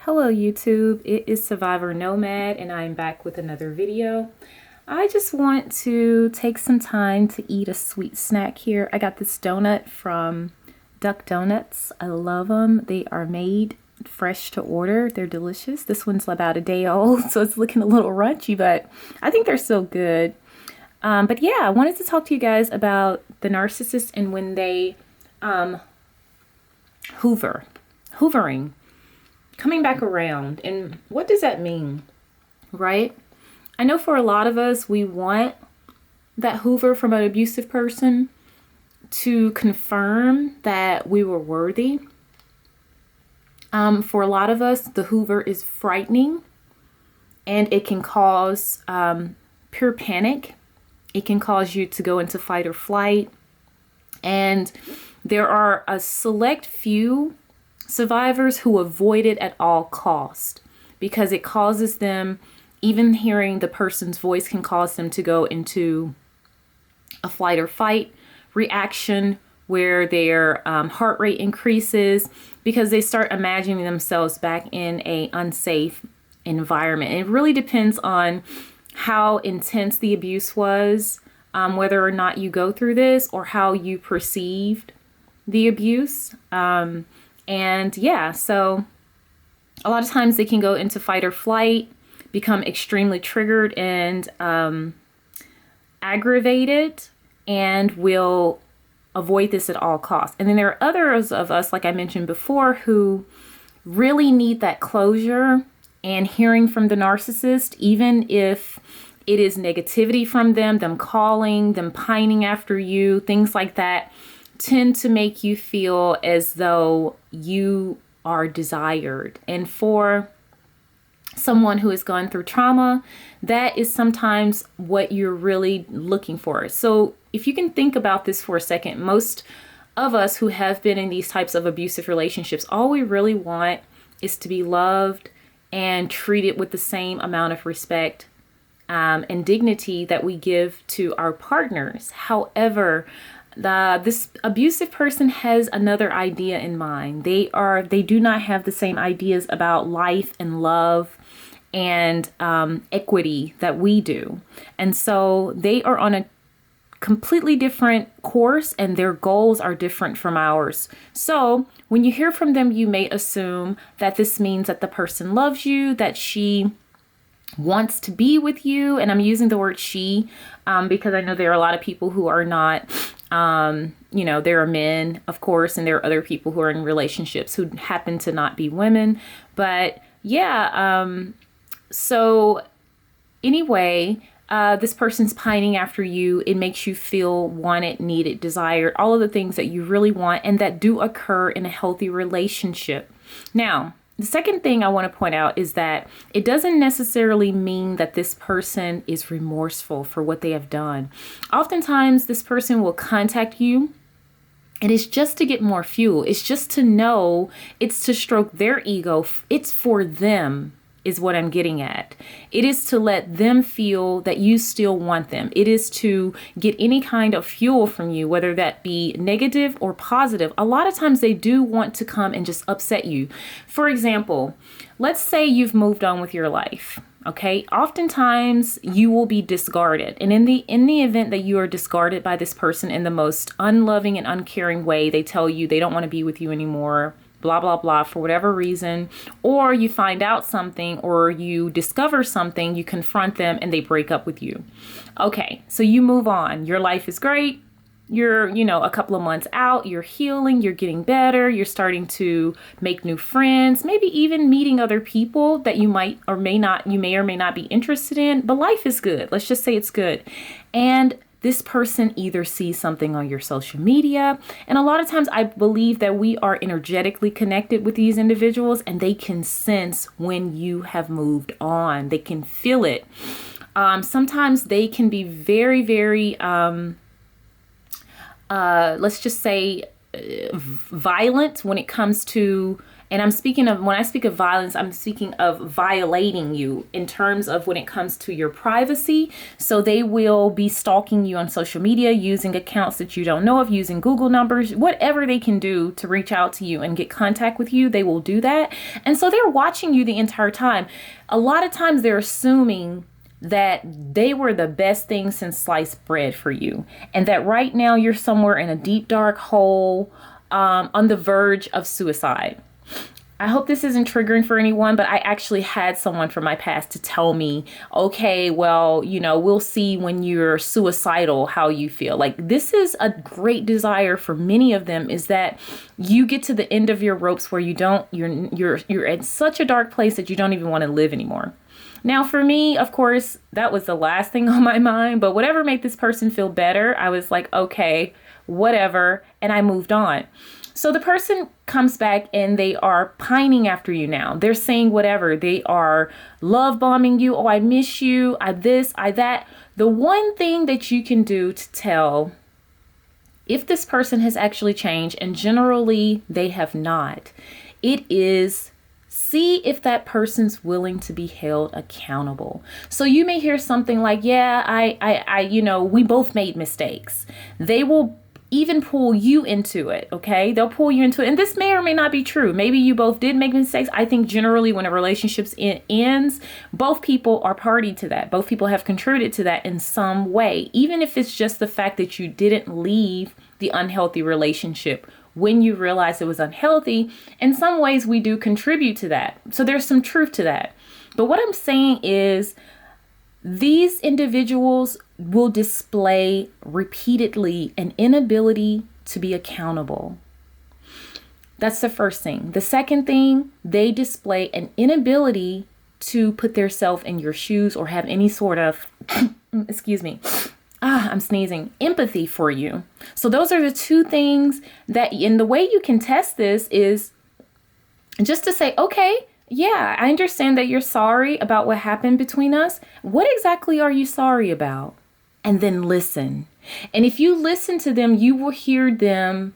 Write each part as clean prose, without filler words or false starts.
Hello YouTube, it is Survivor Nomad and I'm back with another video. I just want to take some time to eat a sweet snack here. I got this donut from Duck Donuts. I love them. They are made fresh to order. They're delicious. This one's about a day old, so it's looking a little runchy, but I think they're still good. But yeah, I wanted to talk to you guys about the narcissist and when they hoovering. Coming back around, and what does that mean, right? I know for a lot of us, we want that hoover from an abusive person to confirm that we were worthy. For a lot of us, the hoover is frightening and it can cause pure panic. It can cause you to go into fight or flight. And there are a select few survivors who avoid it at all cost because it causes them, even hearing the person's voice can cause them to go into a flight or fight reaction where their heart rate increases because they start imagining themselves back in a unsafe environment. And it really depends on how intense the abuse was, whether or not you go through this or how you perceived the abuse. And yeah, so a lot of times they can go into fight or flight, become extremely triggered and aggravated, and will avoid this at all costs. And then there are others of us, like I mentioned before, who really need that closure and hearing from the narcissist, even if it is negativity from them calling, them pining after you, things like that, tend to make you feel as though you are desired. And for someone who has gone through trauma, that is sometimes what you're really looking for. So if you can think about this for a second, most of us who have been in these types of abusive relationships, all we really want is to be loved and treated with the same amount of respect and dignity that we give to our partners. However, this abusive person has another idea in mind. They do not have the same ideas about life and love and equity that we do. And so they are on a completely different course and their goals are different from ours. So when you hear from them, you may assume that this means that the person loves you, that she wants to be with you. And I'm using the word she because I know there are a lot of people who are not, there are men, of course, and there are other people who are in relationships who happen to not be women. But yeah, so anyway, this person's pining after you. It makes you feel wanted, needed, desired, all of the things that you really want and that do occur in a healthy relationship. Now, the second thing I want to point out is that it doesn't necessarily mean that this person is remorseful for what they have done. Oftentimes, this person will contact you and it's just to get more fuel. It's just to know, it's to stroke their ego. It's for them, is what I'm getting at. It is to let them feel that you still want them. It is to get any kind of fuel from you, whether that be negative or positive. A lot of times they do want to come and just upset you. For example, let's say you've moved on with your life. Okay, oftentimes you will be discarded. And in the event that you are discarded by this person in the most unloving and uncaring way, they tell you they don't want to be with you anymore, blah, blah, blah, for whatever reason, or you find out something or you discover something, you confront them and they break up with you. Okay, so you move on. Your life is great. You're, a couple of months out, you're healing, you're getting better, you're starting to make new friends, maybe even meeting other people that you may or may not be interested in, but life is good. Let's just say it's good. And this person either sees something on your social media, and a lot of times I believe that we are energetically connected with these individuals and they can sense when you have moved on. They can feel it. Sometimes they can be very, very, let's just say violent when it comes to And when I speak of violence, I'm speaking of violating you in terms of when it comes to your privacy. So they will be stalking you on social media, using accounts that you don't know of, using Google numbers, whatever they can do to reach out to you and get contact with you, they will do that. And so they're watching you the entire time. A lot of times they're assuming that they were the best thing since sliced bread for you, and that right now you're somewhere in a deep, dark hole, on the verge of suicide. I hope this isn't triggering for anyone, but I actually had someone from my past to tell me, okay, well, we'll see when you're suicidal how you feel. Like, this is a great desire for many of them, is that you get to the end of your ropes where you're in such a dark place that you don't even want to live anymore. Now, for me, of course, that was the last thing on my mind, but whatever made this person feel better, I was like, okay, whatever, and I moved on. So the person comes back and they are pining after you now. They're saying whatever. They are love bombing you. Oh, I miss you. I this, I that. The one thing that you can do to tell if this person has actually changed, and generally they have not, it is see if that person's willing to be held accountable. So you may hear something like, yeah, we both made mistakes. They will even pull you into it. Okay. They'll pull you into it. And this may or may not be true. Maybe you both did make mistakes. I think generally when a relationship ends, both people are party to that. Both people have contributed to that in some way, even if it's just the fact that you didn't leave the unhealthy relationship when you realize it was unhealthy. In some ways, we do contribute to that. So there's some truth to that. But what I'm saying is, these individuals will display repeatedly an inability to be accountable. That's the first thing. The second thing, they display an inability to put themselves in your shoes or have any sort of, excuse me, I'm sneezing, empathy for you. So those are the two things that, and the way you can test this is just to say, okay, yeah, I understand that you're sorry about what happened between us. What exactly are you sorry about? And then listen. And if you listen to them, you will hear them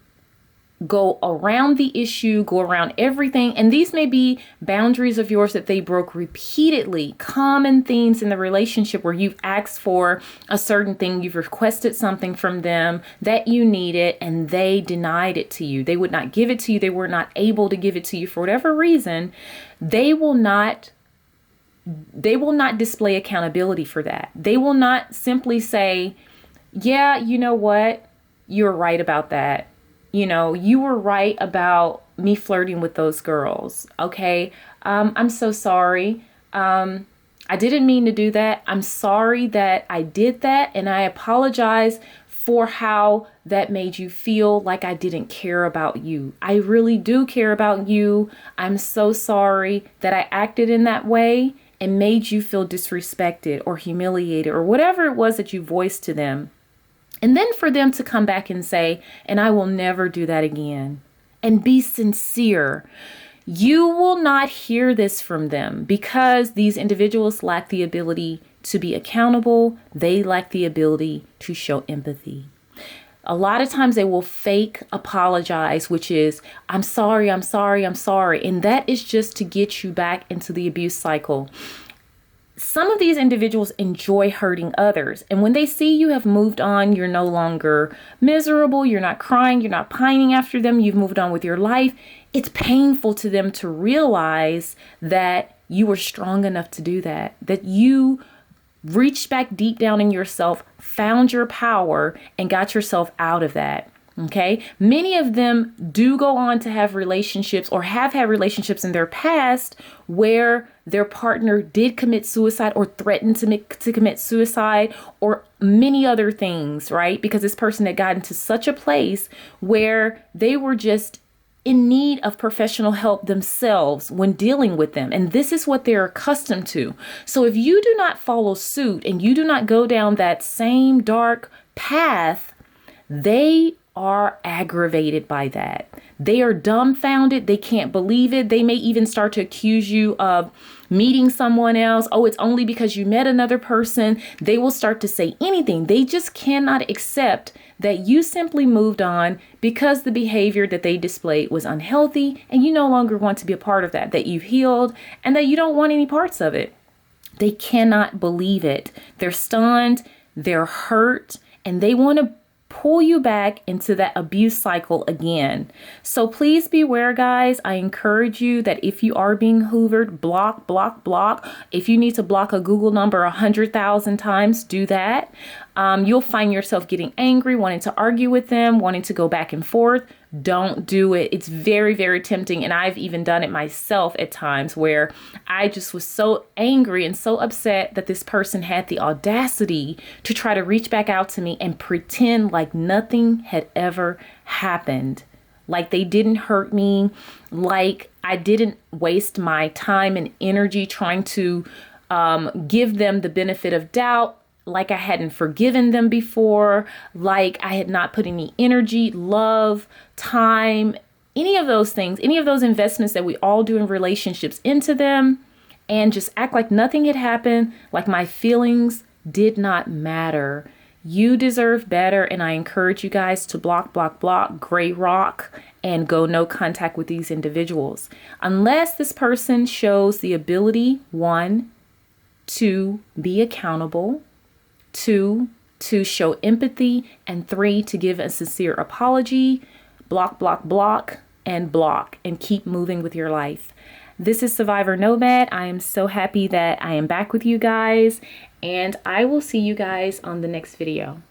go around the issue, go around everything. And these may be boundaries of yours that they broke repeatedly, common themes in the relationship where you've asked for a certain thing, you've requested something from them that you needed, and they denied it to you. They would not give it to you. They were not able to give it to you for whatever reason. They will not display accountability for that. They will not simply say, yeah, you know what? You're right about that. You were right about me flirting with those girls. Okay. I'm so sorry. I didn't mean to do that. I'm sorry that I did that. And I apologize for how that made you feel like I didn't care about you. I really do care about you. I'm so sorry that I acted in that way and made you feel disrespected or humiliated or whatever it was that you voiced to them. And then for them to come back and say, and I will never do that again, and be sincere. You will not hear this from them because these individuals lack the ability to be accountable. They lack the ability to show empathy. A lot of times they will fake apologize, which is, I'm sorry, I'm sorry, I'm sorry. And that is just to get you back into the abuse cycle. Some of these individuals enjoy hurting others. And when they see you have moved on, you're no longer miserable, you're not crying, you're not pining after them, you've moved on with your life. It's painful to them to realize that you were strong enough to do that, that you reached back deep down in yourself, found your power, and got yourself out of that. Okay. Many of them do go on to have relationships or have had relationships in their past where their partner did commit suicide or threatened to commit suicide or many other things, right? Because this person had gotten to such a place where they were just in need of professional help themselves when dealing with them. And this is what they're accustomed to. So if you do not follow suit and you do not go down that same dark path, they are aggravated by that. They are dumbfounded. They can't believe it. They may even start to accuse you of meeting someone else. Oh, it's only because you met another person. They will start to say anything. They just cannot accept that you simply moved on because the behavior that they displayed was unhealthy and you no longer want to be a part of that you've healed and that you don't want any parts of it. They cannot believe it. They're stunned, they're hurt, and they want to pull you back into that abuse cycle again. So please beware, guys. I encourage you that if you are being hoovered, block, block, block. If you need to block a Google number 100,000 times, do that. You'll find yourself getting angry, wanting to argue with them, wanting to go back and forth. Don't do it. It's very, very tempting. And I've even done it myself at times where I just was so angry and so upset that this person had the audacity to try to reach back out to me and pretend like nothing had ever happened. Like they didn't hurt me, like I didn't waste my time and energy trying to give them the benefit of doubt, like I hadn't forgiven them before, like I had not put any energy, love, time, any of those things, any of those investments that we all do in relationships into them, and just act like nothing had happened, like my feelings did not matter. You deserve better, and I encourage you guys to block, block, block, gray rock, and go no contact with these individuals. Unless this person shows the ability, 1, to be accountable, 2, to show empathy, and 3, to give a sincere apology. Block, block, block, and block, and keep moving with your life. This is Survivor Nomad. I am so happy that I am back with you guys, and I will see you guys on the next video.